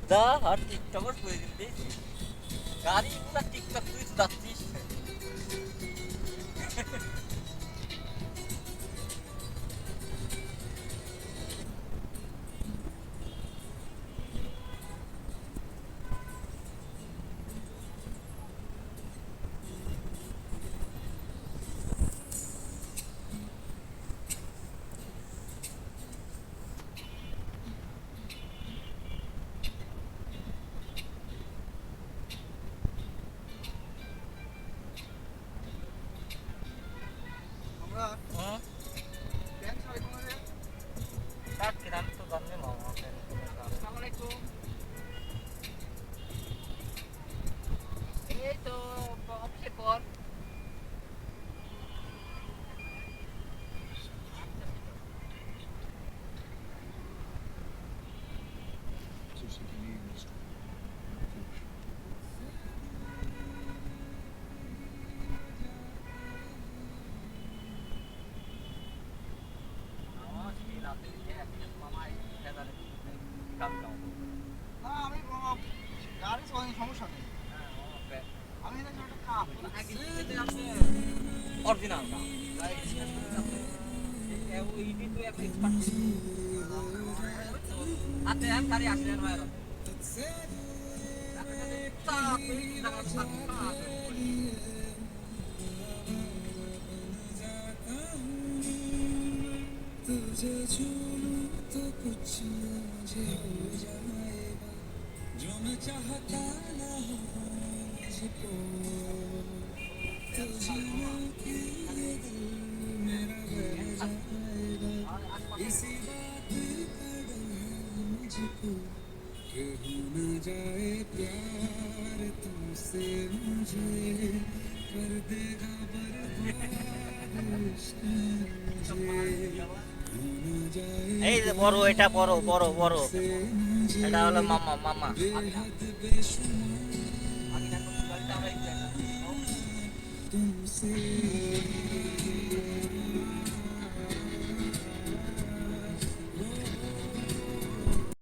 Da har TikTokers på Delhi গাড়িগুলা TikTok তুই তো যাচ্ছিস অরিজিনাল না ইডি তো এক এক্সপার্ট আতে আমি গাড়ি আসলে না আর तुझे छूऊं तो कुछ मुझे हो जाएगा जो मैं चाहता ना हो मुझको तुझे मिलके ये दिल मेरा बह जाएगा इसी बात का डर है मुझको कि हो न जाए प्यार तुमसे मुझे कर देगा बर्बाद इश्क मुझे এই যে বড় এটা বড় বড় বড় এটা হলো মামা মামা तुमसे